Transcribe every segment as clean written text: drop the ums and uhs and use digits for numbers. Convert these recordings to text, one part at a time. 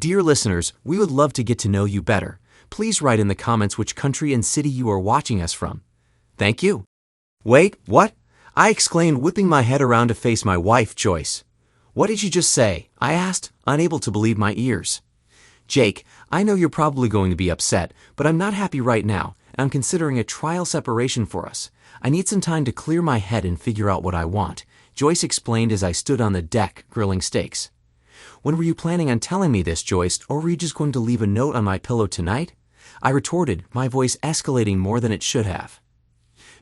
Dear listeners, we would love to get to know you better. Please write in the comments which country and city you are watching us from. Thank you. Wait, what? I exclaimed, whipping my head around to face my wife, Joyce. What did you just say? I asked, unable to believe my ears. Jake, I know you're probably going to be upset, but I'm not happy right now, and I'm considering a trial separation for us. I need some time to clear my head and figure out what I want, Joyce explained as I stood on the deck grilling steaks. When were you planning on telling me this, Joyce, or were you just going to leave a note on my pillow tonight? I retorted, my voice escalating more than it should have.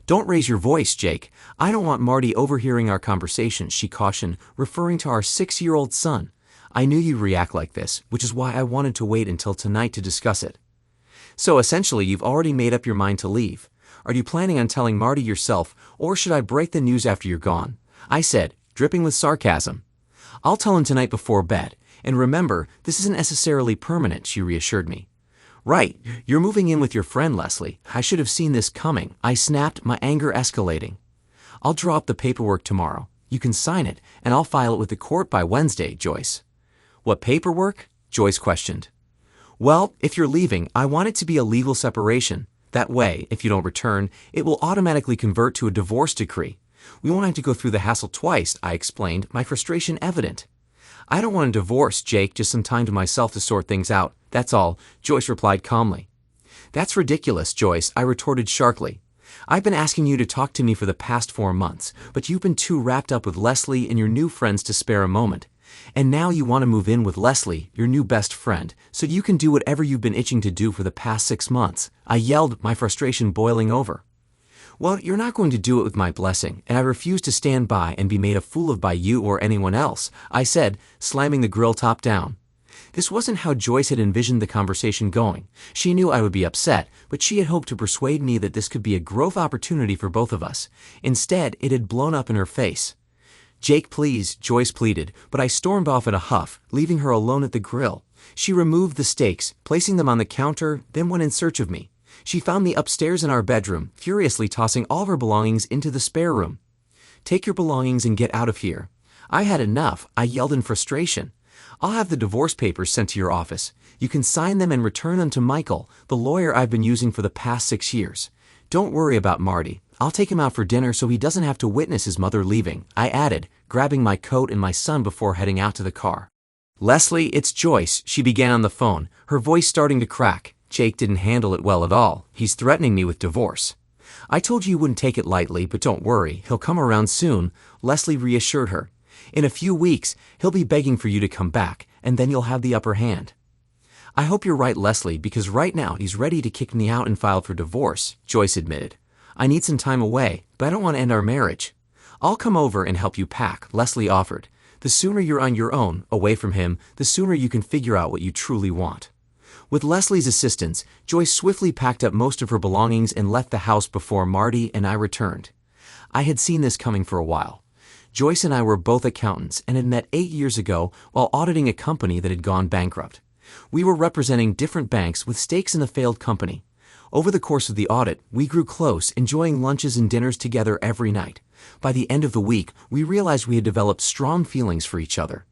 Don't raise your voice, Jake. I don't want Marty overhearing our conversation, she cautioned, referring to our 6-year-old son. I knew you'd react like this, which is why I wanted to wait until tonight to discuss it. So essentially, you've already made up your mind to leave. Are you planning on telling Marty yourself, or should I break the news after you're gone? I said, dripping with sarcasm. I'll tell him tonight before bed, and remember, this isn't necessarily permanent, she reassured me. Right, you're moving in with your friend, Leslie. I should have seen this coming, I snapped, my anger escalating. I'll draw up the paperwork tomorrow. You can sign it, and I'll file it with the court by Wednesday, Joyce. What paperwork? Joyce questioned. Well, if you're leaving, I want it to be a legal separation. That way, if you don't return, it will automatically convert to a divorce decree. We won't have to go through the hassle twice, I explained, my frustration evident. I don't want a divorce, Jake, just some time to myself to sort things out. That's all, Joyce replied calmly. That's ridiculous, Joyce, I retorted sharply. I've been asking you to talk to me for the past 4 months, but you've been too wrapped up with Leslie and your new friends to spare a moment. And now you want to move in with Leslie, your new best friend, so you can do whatever you've been itching to do for the past 6 months. I yelled, my frustration boiling over. Well, you're not going to do it with my blessing, and I refuse to stand by and be made a fool of by you or anyone else, I said, slamming the grill top down. This wasn't how Joyce had envisioned the conversation going. She knew I would be upset, but she had hoped to persuade me that this could be a growth opportunity for both of us. Instead, it had blown up in her face. Jake, please, Joyce pleaded, but I stormed off in a huff, leaving her alone at the grill. She removed the steaks, placing them on the counter, then went in search of me. She found me upstairs in our bedroom, furiously tossing all of her belongings into the spare room. Take your belongings and get out of here. I had enough, I yelled in frustration. I'll have the divorce papers sent to your office. You can sign them and return them to Michael, the lawyer I've been using for the past 6 years. Don't worry about Marty. I'll take him out for dinner so he doesn't have to witness his mother leaving, I added, grabbing my coat and my son before heading out to the car. Leslie, it's Joyce, she began on the phone, her voice starting to crack. Jake didn't handle it well at all. He's threatening me with divorce. I told you wouldn't take it lightly, but don't worry, he'll come around soon, Leslie reassured her. In a few weeks, he'll be begging for you to come back, and then you'll have the upper hand. I hope you're right, Leslie, because right now he's ready to kick me out and file for divorce, Joyce admitted. I need some time away, but I don't want to end our marriage. I'll come over and help you pack, Leslie offered. The sooner you're on your own, away from him, the sooner you can figure out what you truly want. With Leslie's assistance, Joyce swiftly packed up most of her belongings and left the house before Marty and I returned. I had seen this coming for a while. Joyce and I were both accountants and had met 8 years ago while auditing a company that had gone bankrupt. We were representing different banks with stakes in the failed company. Over the course of the audit, we grew close, enjoying lunches and dinners together every night. By the end of the week, we realized we had developed strong feelings for each other.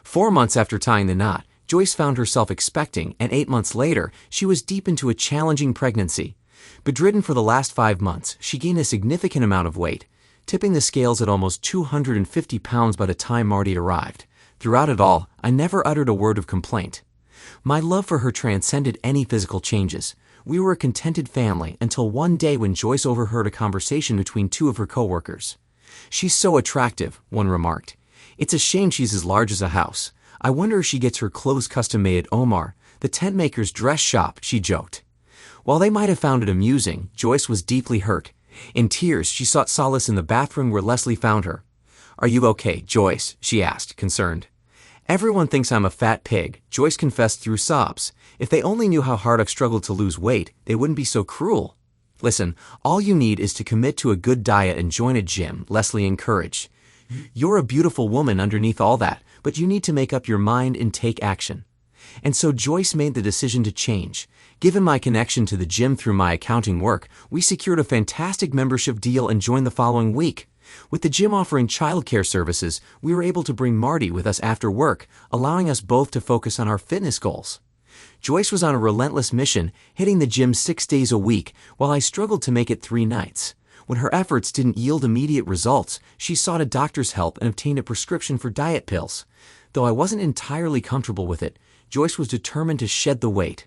4 months after tying the knot, Joyce found herself expecting, and 8 months later, she was deep into a challenging pregnancy. Bedridden for the last 5 months, she gained a significant amount of weight, tipping the scales at almost 250 pounds by the time Marty arrived. Throughout it all, I never uttered a word of complaint. My love for her transcended any physical changes. We were a contented family until one day when Joyce overheard a conversation between 2 of her coworkers. She's so attractive, one remarked. It's a shame she's as large as a house. I wonder if she gets her clothes custom-made at Omar, the tent maker's dress shop, she joked. While they might have found it amusing, Joyce was deeply hurt. In tears, she sought solace in the bathroom where Leslie found her. Are you okay, Joyce? She asked, concerned. Everyone thinks I'm a fat pig, Joyce confessed through sobs. If they only knew how hard I've struggled to lose weight, they wouldn't be so cruel. Listen, all you need is to commit to a good diet and join a gym, Leslie encouraged. You're a beautiful woman underneath all that, but you need to make up your mind and take action. And so Joyce made the decision to change. Given my connection to the gym through my accounting work, we secured a fantastic membership deal and joined the following week. With the gym offering childcare services, we were able to bring Marty with us after work, allowing us both to focus on our fitness goals. Joyce was on a relentless mission, hitting the gym 6 days a week, while I struggled to make it 3 nights. When her efforts didn't yield immediate results, she sought a doctor's help and obtained a prescription for diet pills. Though I wasn't entirely comfortable with it, Joyce was determined to shed the weight.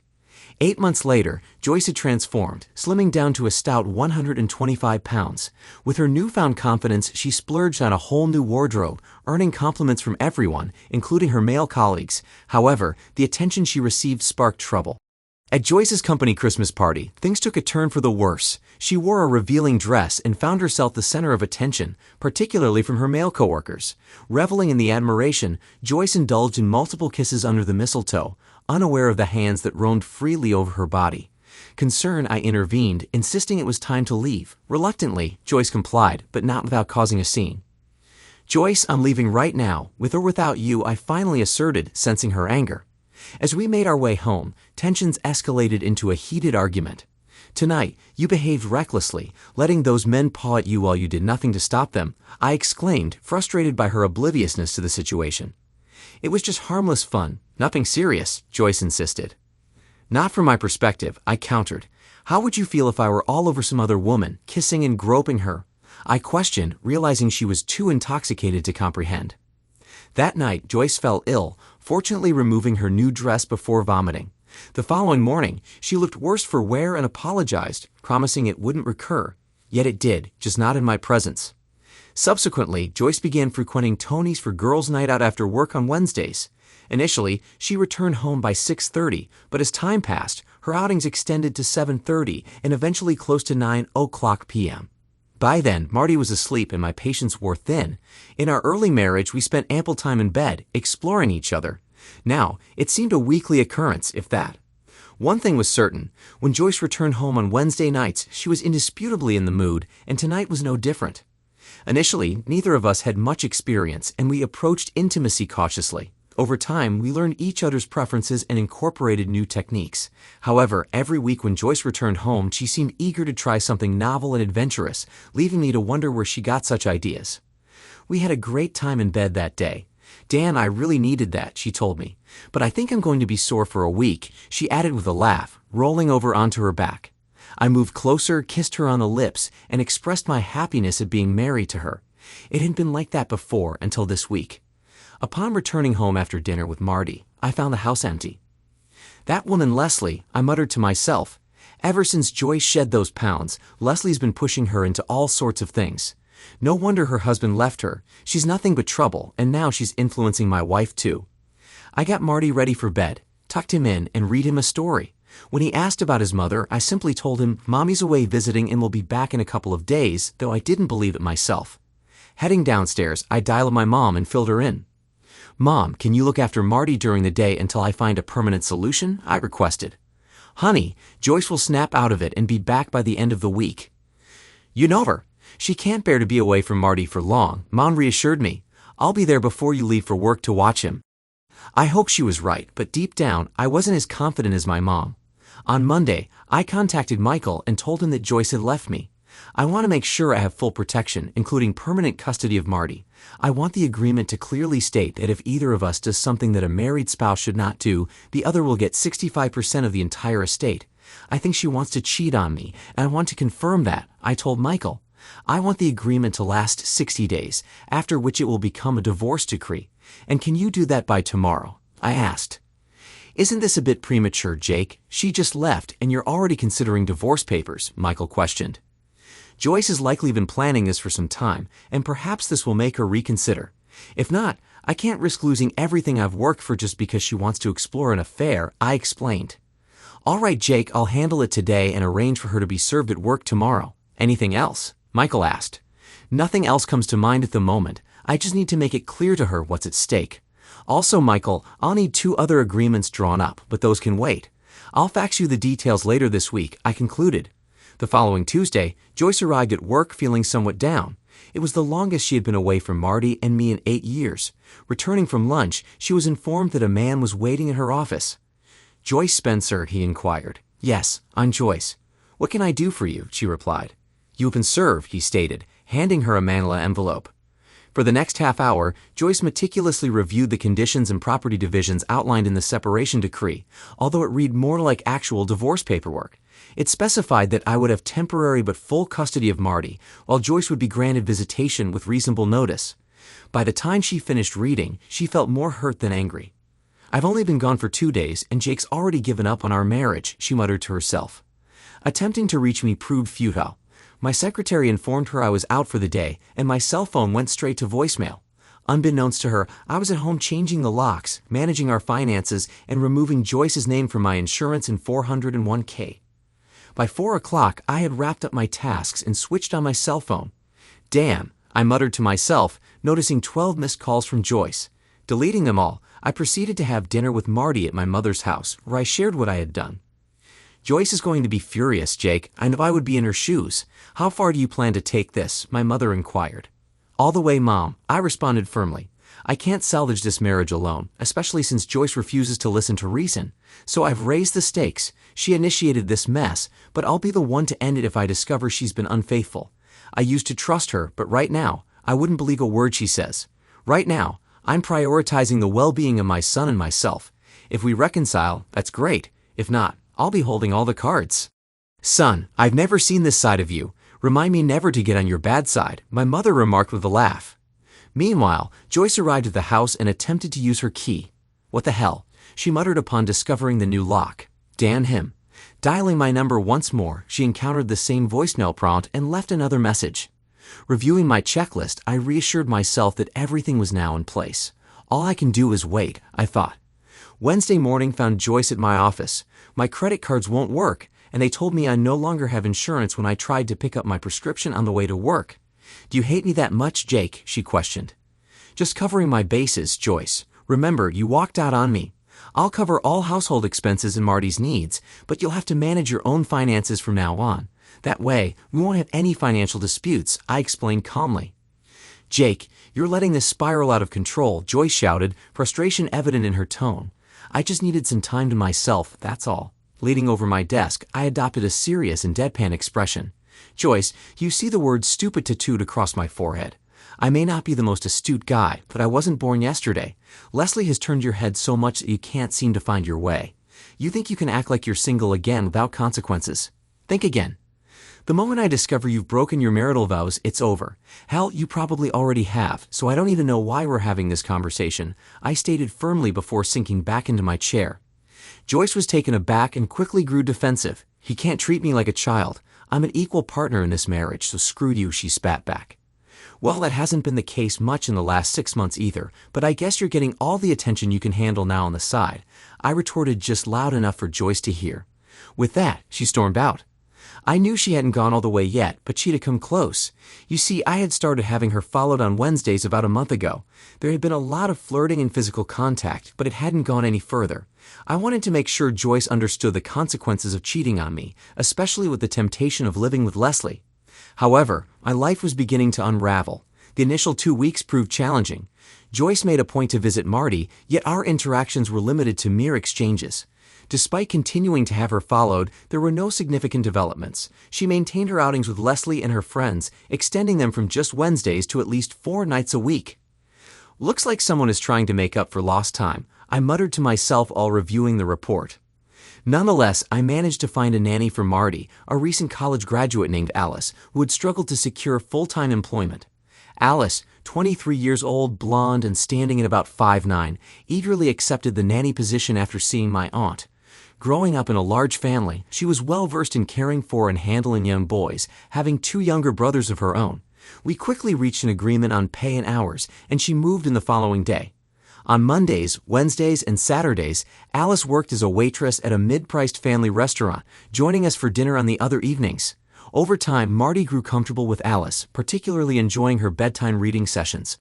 8 months later, Joyce had transformed, slimming down to a stout 125 pounds. With her newfound confidence, she splurged on a whole new wardrobe, earning compliments from everyone, including her male colleagues. However, the attention she received sparked trouble. At Joyce's company Christmas party, things took a turn for the worse. She wore a revealing dress and found herself the center of attention, particularly from her male coworkers. Reveling in the admiration, Joyce indulged in multiple kisses under the mistletoe, unaware of the hands that roamed freely over her body. Concerned, I intervened, insisting it was time to leave. Reluctantly, Joyce complied, but not without causing a scene. "Joyce, I'm leaving right now. With or without you," I finally asserted, sensing her anger. As we made our way home, tensions escalated into a heated argument. "Tonight, you behaved recklessly, letting those men paw at you while you did nothing to stop them," I exclaimed, frustrated by her obliviousness to the situation. "It was just harmless fun, nothing serious," Joyce insisted. "Not from my perspective," I countered. "How would you feel if I were all over some other woman, kissing and groping her?" I questioned, realizing she was too intoxicated to comprehend. That night, Joyce fell ill, fortunately removing her new dress before vomiting. The following morning, she looked worse for wear and apologized, promising it wouldn't recur. Yet it did, just not in my presence. Subsequently, Joyce began frequenting Tony's for girls' night out after work on Wednesdays. Initially, she returned home by 6:30, but as time passed, her outings extended to 7:30 and eventually close to 9 p.m. By then, Marty was asleep and my patience wore thin. In our early marriage, we spent ample time in bed, exploring each other. Now, it seemed a weekly occurrence, if that. One thing was certain. When Joyce returned home on Wednesday nights, she was indisputably in the mood, and tonight was no different. Initially, neither of us had much experience, and we approached intimacy cautiously. Over time, we learned each other's preferences and incorporated new techniques. However, every week when Joyce returned home, she seemed eager to try something novel and adventurous, leaving me to wonder where she got such ideas. We had a great time in bed that day. "Dan, I really needed that," she told me. "But I think I'm going to be sore for a week," she added with a laugh, rolling over onto her back. I moved closer, kissed her on the lips, and expressed my happiness at being married to her. It had been like that before until this week. Upon returning home after dinner with Marty, I found the house empty. "That woman Leslie," I muttered to myself. Ever since Joyce shed those pounds, Leslie's been pushing her into all sorts of things. No wonder her husband left her. She's nothing but trouble, and now she's influencing my wife too. I got Marty ready for bed, tucked him in, and read him a story. When he asked about his mother, I simply told him, "Mommy's away visiting and will be back in a couple of days," though I didn't believe it myself. Heading downstairs, I dialed my mom and filled her in. "Mom, can you look after Marty during the day until I find a permanent solution?" I requested. "Honey, Joyce will snap out of it and be back by the end of the week." "You know her. She can't bear to be away from Marty for long," Mom reassured me. "I'll be there before you leave for work to watch him." I hoped she was right, but deep down, I wasn't as confident as my mom. On Monday, I contacted Michael and told him that Joyce had left me. "I want to make sure I have full protection, including permanent custody of Marty. I want the agreement to clearly state that if either of us does something that a married spouse should not do, the other will get 65% of the entire estate. I think she wants to cheat on me, and I want to confirm that," I told Michael. "I want the agreement to last 60 days, after which it will become a divorce decree. And can you do that by tomorrow?" I asked. "Isn't this a bit premature, Jake? She just left, and you're already considering divorce papers," Michael questioned. "Joyce has likely been planning this for some time, and perhaps this will make her reconsider. If not, I can't risk losing everything I've worked for just because she wants to explore an affair," I explained. "All right, Jake, I'll handle it today and arrange for her to be served at work tomorrow. Anything else?" Michael asked. "Nothing else comes to mind at the moment. I just need to make it clear to her what's at stake. Also, Michael, I'll need 2 other agreements drawn up, but those can wait. I'll fax you the details later this week," I concluded. The following Tuesday, Joyce arrived at work feeling somewhat down. It was the longest she had been away from Marty and me in 8 years. Returning from lunch, she was informed that a man was waiting in her office. "Joyce Spencer?" he inquired. "Yes, I'm Joyce." "What can I do for you?" she replied. "You have been served," he stated, handing her a manila envelope. For the next half hour, Joyce meticulously reviewed the conditions and property divisions outlined in the separation decree, although it read more like actual divorce paperwork. It specified that I would have temporary but full custody of Marty, while Joyce would be granted visitation with reasonable notice. By the time she finished reading, she felt more hurt than angry. "I've only been gone for 2 days, and Jake's already given up on our marriage," she muttered to herself. Attempting to reach me proved futile. My secretary informed her I was out for the day, and my cell phone went straight to voicemail. Unbeknownst to her, I was at home changing the locks, managing our finances, and removing Joyce's name from my insurance and 401k. By 4 o'clock, I had wrapped up my tasks and switched on my cell phone. "Damn," I muttered to myself, noticing 12 missed calls from Joyce. Deleting them all, I proceeded to have dinner with Marty at my mother's house, where I shared what I had done. "Joyce is going to be furious, Jake. I know I would be in her shoes. How far do you plan to take this?" my mother inquired. "All the way, Mom," I responded firmly. "I can't salvage this marriage alone, especially since Joyce refuses to listen to reason. So I've raised the stakes. She initiated this mess, but I'll be the one to end it if I discover she's been unfaithful. I used to trust her, but right now, I wouldn't believe a word she says. Right now, I'm prioritizing the well-being of my son and myself. If we reconcile, that's great. If not, I'll be holding all the cards." "Son, I've never seen this side of you. Remind me never to get on your bad side," my mother remarked with a laugh. Meanwhile, Joyce arrived at the house and attempted to use her key. "What the hell?" she muttered upon discovering the new lock. "Damn him." Dialing my number once more, she encountered the same voicemail prompt and left another message. Reviewing my checklist, I reassured myself that everything was now in place. All I can do is wait, I thought. Wednesday morning found Joyce at my office. My credit cards won't work, and they told me I no longer have insurance when I tried to pick up my prescription on the way to work. "Do you hate me that much, Jake?" she questioned. "Just covering my bases, Joyce. Remember, you walked out on me. I'll cover all household expenses and Marty's needs, but you'll have to manage your own finances from now on. That way, we won't have any financial disputes," I explained calmly. "Jake, you're letting this spiral out of control," Joyce shouted, frustration evident in her tone. "I just needed some time to myself, that's all." Leaning over my desk, I adopted a serious and deadpan expression. "Joyce, you see the word stupid tattooed across my forehead. I may not be the most astute guy, but I wasn't born yesterday. Leslie has turned your head so much that you can't seem to find your way. You think you can act like you're single again without consequences? Think again. The moment I discover you've broken your marital vows, it's over. Hell, you probably already have, so I don't even know why we're having this conversation," I stated firmly before sinking back into my chair. Joyce was taken aback and quickly grew defensive. "He can't treat me like a child. I'm an equal partner in this marriage, so screw you," she spat back. "Well, that hasn't been the case much in the last 6 months either, but I guess you're getting all the attention you can handle now on the side," I retorted just loud enough for Joyce to hear. With that, she stormed out. I knew she hadn't gone all the way yet, but she'd have come close. You see, I had started having her followed on Wednesdays about a month ago. There had been a lot of flirting and physical contact, but it hadn't gone any further. I wanted to make sure Joyce understood the consequences of cheating on me, especially with the temptation of living with Leslie. However, my life was beginning to unravel. The initial 2 weeks proved challenging. Joyce made a point to visit Marty, yet our interactions were limited to mere exchanges. Despite continuing to have her followed, there were no significant developments. She maintained her outings with Leslie and her friends, extending them from just Wednesdays to at least 4 nights a week. "Looks like someone is trying to make up for lost time," I muttered to myself while reviewing the report. Nonetheless, I managed to find a nanny for Marty, a recent college graduate named Alice, who had struggled to secure full-time employment. Alice, 23 years old, blonde, and standing at about 5'9", eagerly accepted the nanny position after seeing my aunt. Growing up in a large family, she was well-versed in caring for and handling young boys, having 2 younger brothers of her own. We quickly reached an agreement on pay and hours, and she moved in the following day. On Mondays, Wednesdays, and Saturdays, Alice worked as a waitress at a mid-priced family restaurant, joining us for dinner on the other evenings. Over time, Marty grew comfortable with Alice, particularly enjoying her bedtime reading sessions.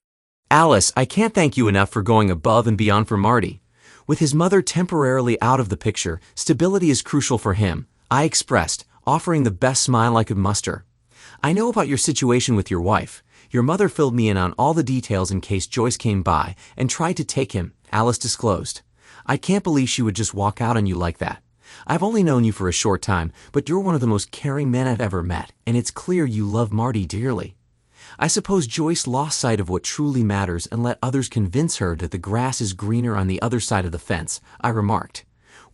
"Alice, I can't thank you enough for going above and beyond for Marty. With his mother temporarily out of the picture, stability is crucial for him," I expressed, offering the best smile I could muster. "I know about your situation with your wife. Your mother filled me in on all the details in case Joyce came by and tried to take him," Alice disclosed. "I can't believe she would just walk out on you like that. I've only known you for a short time, but you're one of the most caring men I've ever met, and it's clear you love Marty dearly." I suppose Joyce lost sight of what truly matters and let others convince her that the grass is greener on the other side of the fence, I remarked.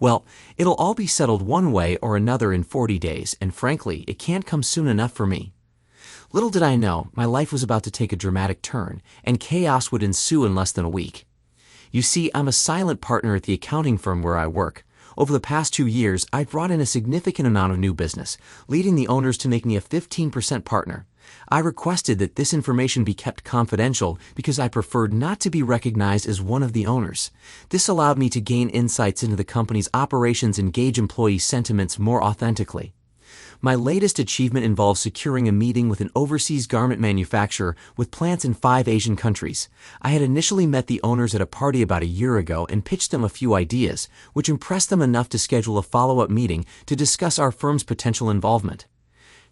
Well, it'll all be settled one way or another in 40 days, and frankly, it can't come soon enough for me. Little did I know, my life was about to take a dramatic turn, and chaos would ensue in less than a week. You see, I'm a silent partner at the accounting firm where I work. Over the past 2 years, I've brought in a significant amount of new business, leading the owners to make me a 15% partner. I requested that this information be kept confidential because I preferred not to be recognized as one of the owners. This allowed me to gain insights into the company's operations and gauge employee sentiments more authentically. My latest achievement involves securing a meeting with an overseas garment manufacturer with plants in 5 Asian countries. I had initially met the owners at a party about a year ago and pitched them a few ideas, which impressed them enough to schedule a follow-up meeting to discuss our firm's potential involvement.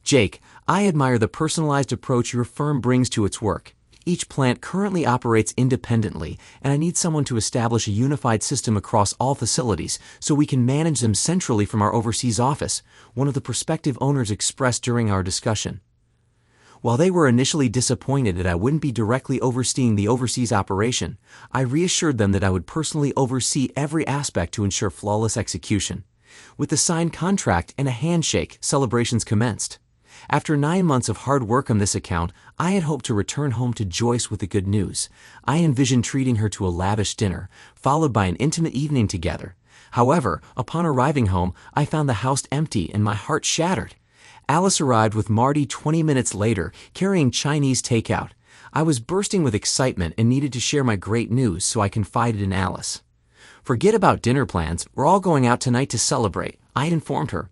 Jake, I admire the personalized approach your firm brings to its work. Each plant currently operates independently, and I need someone to establish a unified system across all facilities so we can manage them centrally from our overseas office, one of the prospective owners expressed during our discussion. While they were initially disappointed that I wouldn't be directly overseeing the overseas operation, I reassured them that I would personally oversee every aspect to ensure flawless execution. With the signed contract and a handshake, celebrations commenced. After 9 months of hard work on this account, I had hoped to return home to Joyce with the good news. I envisioned treating her to a lavish dinner, followed by an intimate evening together. However, upon arriving home, I found the house empty and my heart shattered. Alice arrived with Marty 20 minutes later, carrying Chinese takeout. I was bursting with excitement and needed to share my great news, so I confided in Alice. "Forget about dinner plans, we're all going out tonight to celebrate," I had informed her.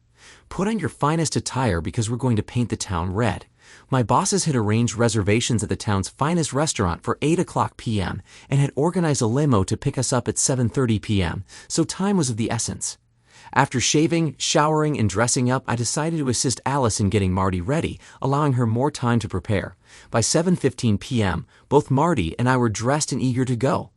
"Put on your finest attire because we're going to paint the town red." My bosses had arranged reservations at the town's finest restaurant for 8 o'clock p.m. and had organized a limo to pick us up at 7:30 p.m., so time was of the essence. After shaving, showering, and dressing up, I decided to assist Alice in getting Marty ready, allowing her more time to prepare. By 7:15 p.m., both Marty and I were dressed and eager to go.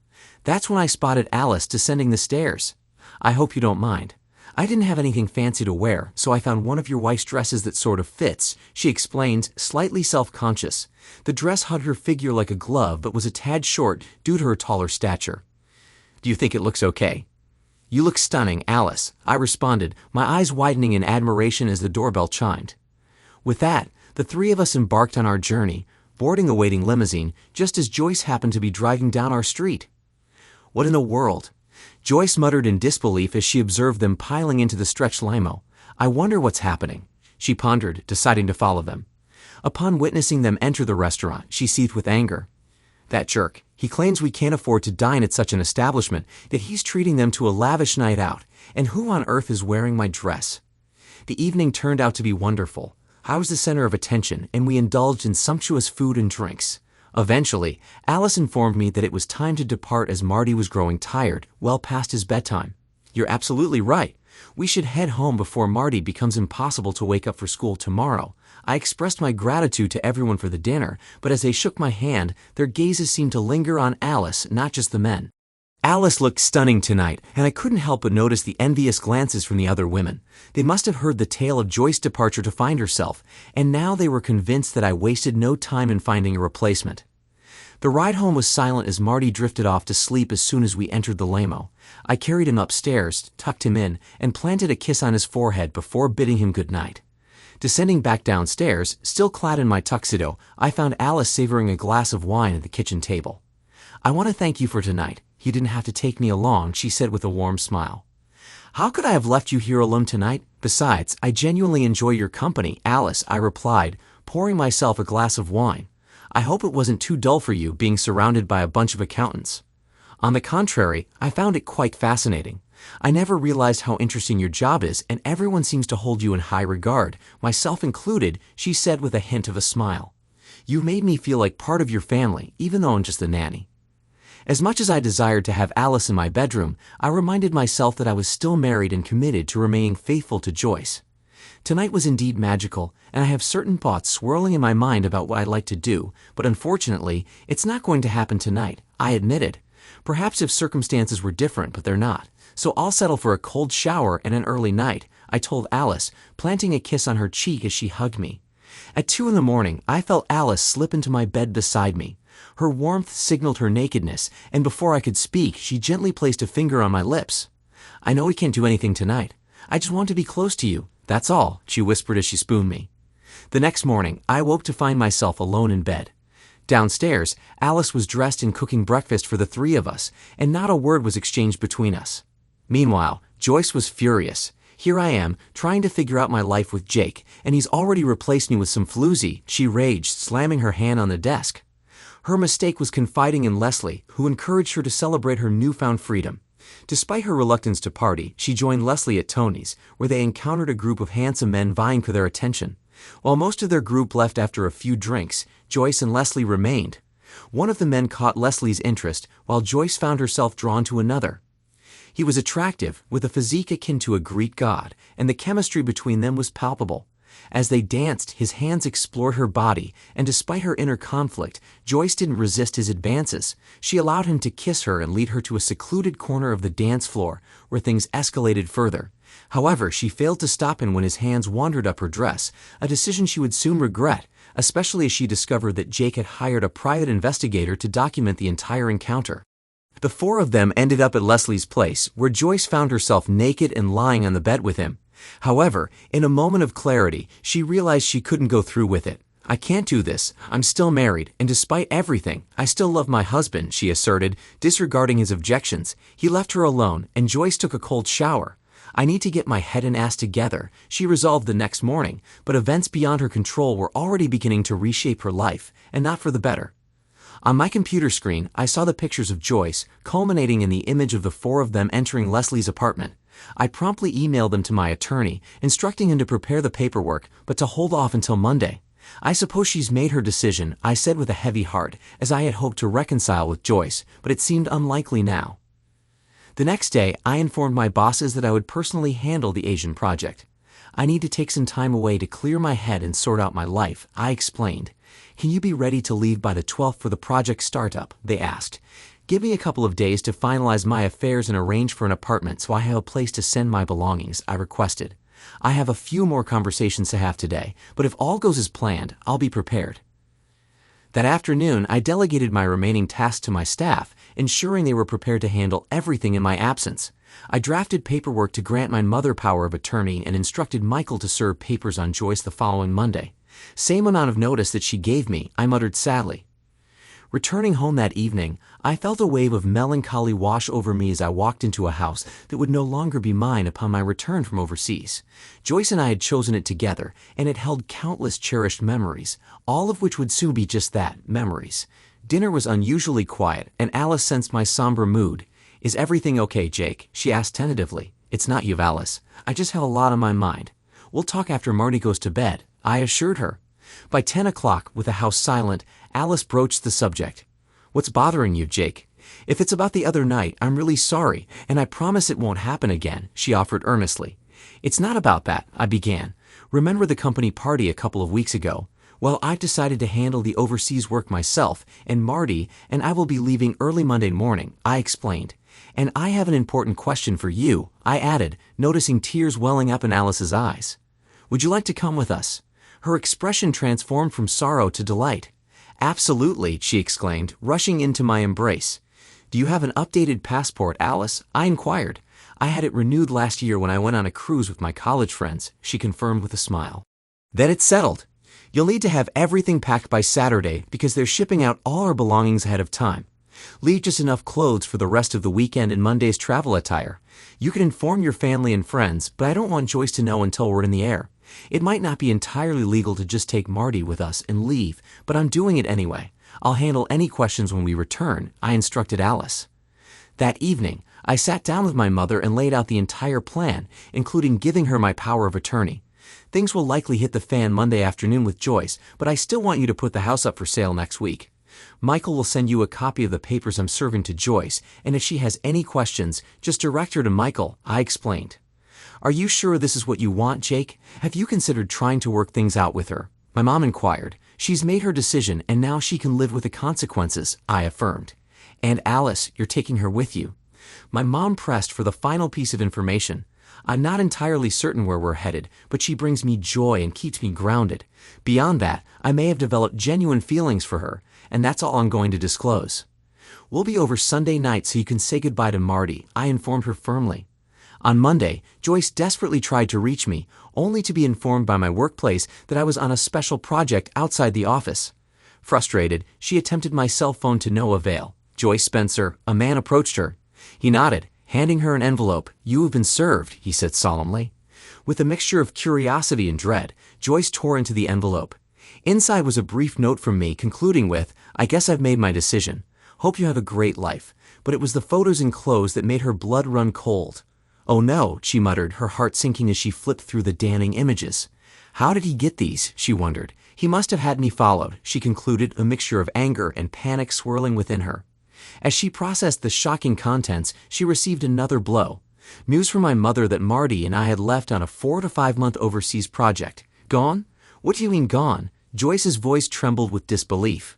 That's when I spotted Alice descending the stairs. "I hope you don't mind. I didn't have anything fancy to wear, so I found one of your wife's dresses that sort of fits," she explained, slightly self-conscious. The dress hugged her figure like a glove but was a tad short due to her taller stature. "Do you think it looks okay?" "You look stunning, Alice," I responded, my eyes widening in admiration as the doorbell chimed. With that, the 3 of us embarked on our journey, boarding a waiting limousine just as Joyce happened to be driving down our street. "What in the world?" Joyce muttered in disbelief as she observed them piling into the stretched limo. "I wonder what's happening," she pondered, deciding to follow them. Upon witnessing them enter the restaurant, she seethed with anger. "That jerk. He claims we can't afford to dine at such an establishment, that he's treating them to a lavish night out. And who on earth is wearing my dress?" The evening turned out to be wonderful. I was the center of attention, and we indulged in sumptuous food and drinks. Eventually, Alice informed me that it was time to depart as Marty was growing tired, well past his bedtime. "You're absolutely right. We should head home before Marty becomes impossible to wake up for school tomorrow." I expressed my gratitude to everyone for the dinner, but as they shook my hand, their gazes seemed to linger on Alice, not just the men. Alice looked stunning tonight, and I couldn't help but notice the envious glances from the other women. They must have heard the tale of Joyce's departure to find herself, and now they were convinced that I wasted no time in finding a replacement. The ride home was silent as Marty drifted off to sleep as soon as we entered the limo. I carried him upstairs, tucked him in, and planted a kiss on his forehead before bidding him good night. Descending back downstairs, still clad in my tuxedo, I found Alice savoring a glass of wine at the kitchen table. "I want to thank you for tonight. You didn't have to take me along," she said with a warm smile. "How could I have left you here alone tonight? Besides, I genuinely enjoy your company, Alice," I replied, pouring myself a glass of wine. "I hope it wasn't too dull for you being surrounded by a bunch of accountants." "On the contrary, I found it quite fascinating. I never realized how interesting your job is, and everyone seems to hold you in high regard, myself included," she said with a hint of a smile. "You made me feel like part of your family, even though I'm just a nanny." As much as I desired to have Alice in my bedroom, I reminded myself that I was still married and committed to remaining faithful to Joyce. Tonight was indeed magical, and I have certain thoughts swirling in my mind about what I'd like to do, but unfortunately, it's not going to happen tonight, I admitted. Perhaps if circumstances were different, but they're not. So I'll settle for a cold shower and an early night, I told Alice, planting a kiss on her cheek as she hugged me. At 2 in the morning, I felt Alice slip into my bed beside me. Her warmth signaled her nakedness, and before I could speak, she gently placed a finger on my lips. "I know we can't do anything tonight. I just want to be close to you. That's all," she whispered as she spooned me. The next morning, I woke to find myself alone in bed. Downstairs, Alice was dressed and cooking breakfast for the three of us, and not a word was exchanged between us. Meanwhile, Joyce was furious. "Here I am, trying to figure out my life with Jake, and he's already replaced me with some floozy," she raged, slamming her hand on the desk. Her mistake was confiding in Leslie, who encouraged her to celebrate her newfound freedom. Despite her reluctance to party, she joined Leslie at Tony's, where they encountered a group of handsome men vying for their attention. While most of their group left after a few drinks, Joyce and Leslie remained. One of the men caught Leslie's interest, while Joyce found herself drawn to another. He was attractive, with a physique akin to a Greek god, and the chemistry between them was palpable. As they danced, his hands explored her body, and despite her inner conflict, Joyce didn't resist his advances. She allowed him to kiss her and lead her to a secluded corner of the dance floor, where things escalated further. However, she failed to stop him when his hands wandered up her dress, a decision she would soon regret, especially as she discovered that Jake had hired a private investigator to document the entire encounter. The four of them ended up at Leslie's place, where Joyce found herself naked and lying on the bed with him. However, in a moment of clarity, she realized she couldn't go through with it. "I can't do this. I'm still married, and despite everything, I still love my husband," she asserted, disregarding his objections. He left her alone, and Joyce took a cold shower. "I need to get my head and ass together," she resolved the next morning, but events beyond her control were already beginning to reshape her life, and not for the better. On my computer screen, I saw the pictures of Joyce, culminating in the image of the four of them entering Leslie's apartment. I promptly emailed them to my attorney, instructing him to prepare the paperwork, but to hold off until Monday. "I suppose she's made her decision," I said with a heavy heart, as I had hoped to reconcile with Joyce, but it seemed unlikely now. The next day, I informed my bosses that I would personally handle the Asian project. "I need to take some time away to clear my head and sort out my life," I explained. "Can you be ready to leave by the 12th for the project startup?" they asked. "Give me a couple of days to finalize my affairs and arrange for an apartment so I have a place to send my belongings," I requested. "I have a few more conversations to have today, but if all goes as planned, I'll be prepared." That afternoon, I delegated my remaining tasks to my staff, ensuring they were prepared to handle everything in my absence. I drafted paperwork to grant my mother power of attorney and instructed Michael to serve papers on Joyce the following Monday. "Same amount of notice that she gave me," I muttered sadly. Returning home that evening, I felt a wave of melancholy wash over me as I walked into a house that would no longer be mine upon my return from overseas. Joyce and I had chosen it together, and it held countless cherished memories, all of which would soon be just that, memories. Dinner was unusually quiet, and Alice sensed my somber mood. "Is everything okay, Jake?" she asked tentatively. "It's not you, Alice. I just have a lot on my mind. We'll talk after Marty goes to bed," I assured her. By 10 o'clock, with the house silent, Alice broached the subject. "What's bothering you, Jake?" "If it's about the other night, I'm really sorry, and I promise it won't happen again," she offered earnestly. "It's not about that," I began. "Remember the company party a couple of weeks ago? Well, I've decided to handle the overseas work myself, and Marty and I will be leaving early Monday morning," I explained. "And I have an important question for you," I added, noticing tears welling up in Alice's eyes. "Would you like to come with us?" Her expression transformed from sorrow to delight. "Absolutely," she exclaimed, rushing into my embrace. "Do you have an updated passport, Alice?" I inquired. "I had it renewed last year when I went on a cruise with my college friends," she confirmed with a smile. "Then it's settled. You'll need to have everything packed by Saturday because they're shipping out all our belongings ahead of time. Leave just enough clothes for the rest of the weekend and Monday's travel attire. You can inform your family and friends, but I don't want Joyce to know until we're in the air. It might not be entirely legal to just take Marty with us and leave, but I'm doing it anyway. I'll handle any questions when we return," I instructed Alice. That evening, I sat down with my mother and laid out the entire plan, including giving her my power of attorney. "Things will likely hit the fan Monday afternoon with Joyce, but I still want you to put the house up for sale next week. Michael will send you a copy of the papers I'm serving to Joyce, and if she has any questions, just direct her to Michael," I explained. "Are you sure this is what you want, Jake? Have you considered trying to work things out with her?" my mom inquired. "She's made her decision, and now she can live with the consequences," I affirmed. "And Alice, you're taking her with you." My mom pressed for the final piece of information. I'm not entirely certain where we're headed, but she brings me joy and keeps me grounded. Beyond that, I may have developed genuine feelings for her, and that's all I'm going to disclose. We'll be over Sunday night so you can say goodbye to Marty, I informed her firmly. On Monday, Joyce desperately tried to reach me, only to be informed by my workplace that I was on a special project outside the office. Frustrated, she attempted my cell phone to no avail. Joyce Spencer, a man approached her. He nodded, handing her an envelope. "You have been served," he said solemnly. With a mixture of curiosity and dread, Joyce tore into the envelope. Inside was a brief note from me concluding with, "I guess I've made my decision. Hope you have a great life." But it was the photos enclosed that made her blood run cold. "Oh no," she muttered, her heart sinking as she flipped through the damning images. "How did he get these?" she wondered. "He must have had me followed," she concluded, a mixture of anger and panic swirling within her. As she processed the shocking contents, she received another blow. News from my mother that Marty and I had left on a 4 to 5 month overseas project. "Gone? What do you mean gone?" Joyce's voice trembled with disbelief.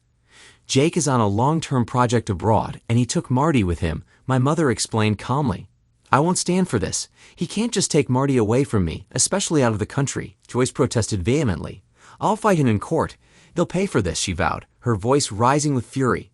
"Jake is on a long-term project abroad, and he took Marty with him," my mother explained calmly. "I won't stand for this. He can't just take Marty away from me, especially out of the country," Joyce protested vehemently. "I'll fight him in court. They'll pay for this," she vowed, her voice rising with fury.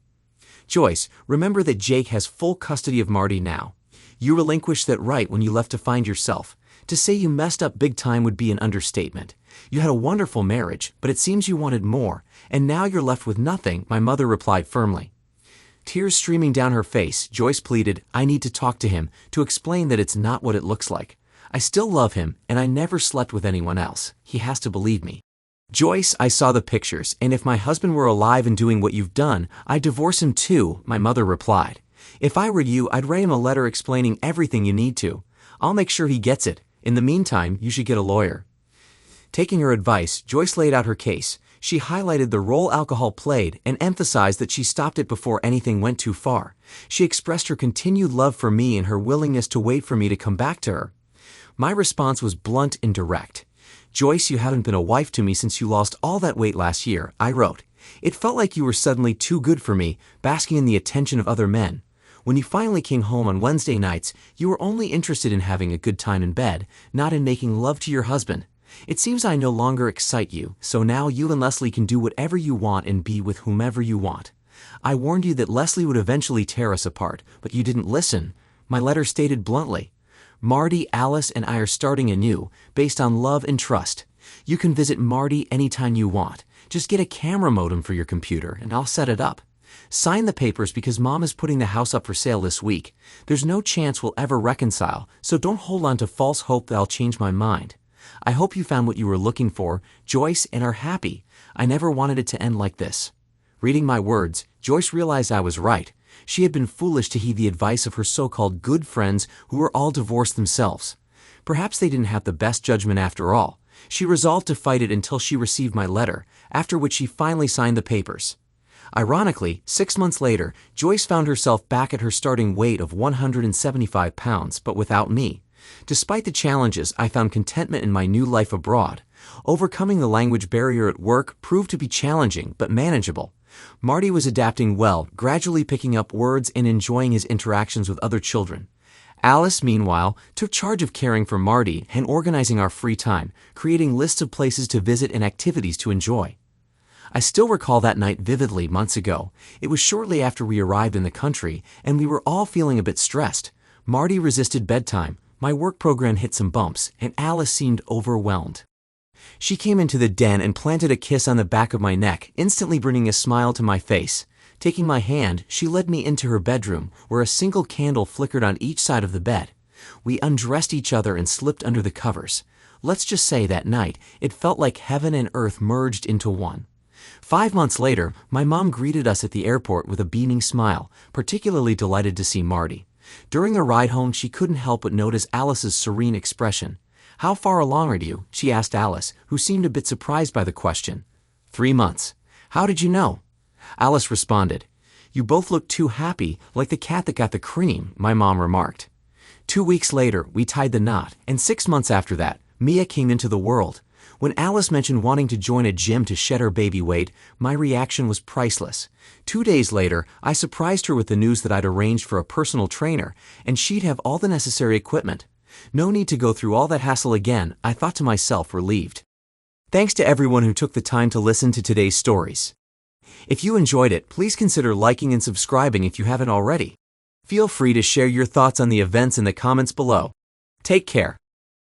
"Joyce, remember that Jake has full custody of Marty now. You relinquished that right when you left to find yourself. To say you messed up big time would be an understatement. You had a wonderful marriage, but it seems you wanted more, and now you're left with nothing," my mother replied firmly. Tears streaming down her face, Joyce pleaded, "I need to talk to him, to explain that it's not what it looks like. I still love him, and I never slept with anyone else. He has to believe me." "Joyce, I saw the pictures, and if my husband were alive and doing what you've done, I'd divorce him too," my mother replied. "If I were you, I'd write him a letter explaining everything you need to. I'll make sure he gets it. In the meantime, you should get a lawyer." Taking her advice, Joyce laid out her case. She highlighted the role alcohol played and emphasized that she stopped it before anything went too far. She expressed her continued love for me and her willingness to wait for me to come back to her. My response was blunt and direct. "Joyce, you haven't been a wife to me since you lost all that weight last year," I wrote. "It felt like you were suddenly too good for me, basking in the attention of other men. When you finally came home on Wednesday nights, you were only interested in having a good time in bed, not in making love to your husband. It seems I no longer excite you, so now you and Leslie can do whatever you want and be with whomever you want. I warned you that Leslie would eventually tear us apart, but you didn't listen." My letter stated bluntly. "Marty, Alice, and I are starting anew, based on love and trust. You can visit Marty anytime you want. Just get a camera modem for your computer, and I'll set it up. Sign the papers because Mom is putting the house up for sale this week. There's no chance we'll ever reconcile, so don't hold on to false hope that I'll change my mind. I hope you found what you were looking for, Joyce, and are happy. I never wanted it to end like this." Reading my words, Joyce realized I was right. She had been foolish to heed the advice of her so-called good friends who were all divorced themselves. Perhaps they didn't have the best judgment after all. She resolved to fight it until she received my letter, after which she finally signed the papers. Ironically, 6 months later, Joyce found herself back at her starting weight of 175 pounds, but without me. Despite the challenges, I found contentment in my new life abroad. Overcoming the language barrier at work proved to be challenging, but manageable. Marty was adapting well, gradually picking up words and enjoying his interactions with other children. Alice, meanwhile, took charge of caring for Marty and organizing our free time, creating lists of places to visit and activities to enjoy. I still recall that night vividly months ago. It was shortly after we arrived in the country, and we were all feeling a bit stressed. Marty resisted bedtime, my work program hit some bumps, and Alice seemed overwhelmed. She came into the den and planted a kiss on the back of my neck, instantly bringing a smile to my face. Taking my hand, she led me into her bedroom, where a single candle flickered on each side of the bed. We undressed each other and slipped under the covers. Let's just say that night, it felt like heaven and earth merged into one. 5 months later, my mom greeted us at the airport with a beaming smile, particularly delighted to see Marty. During the ride home, she couldn't help but notice Alice's serene expression. "How far along are you?" she asked Alice, who seemed a bit surprised by the question. 3 months. "How did you know?" Alice responded. "You both look too happy, like the cat that got the cream," my mom remarked. 2 weeks later, we tied the knot, and 6 months after that, Mia came into the world. When Alice mentioned wanting to join a gym to shed her baby weight, my reaction was priceless. 2 days later, I surprised her with the news that I'd arranged for a personal trainer, and she'd have all the necessary equipment. No need to go through all that hassle again, I thought to myself, relieved. Thanks to everyone who took the time to listen to today's stories. If you enjoyed it, please consider liking and subscribing if you haven't already. Feel free to share your thoughts on the events in the comments below. Take care.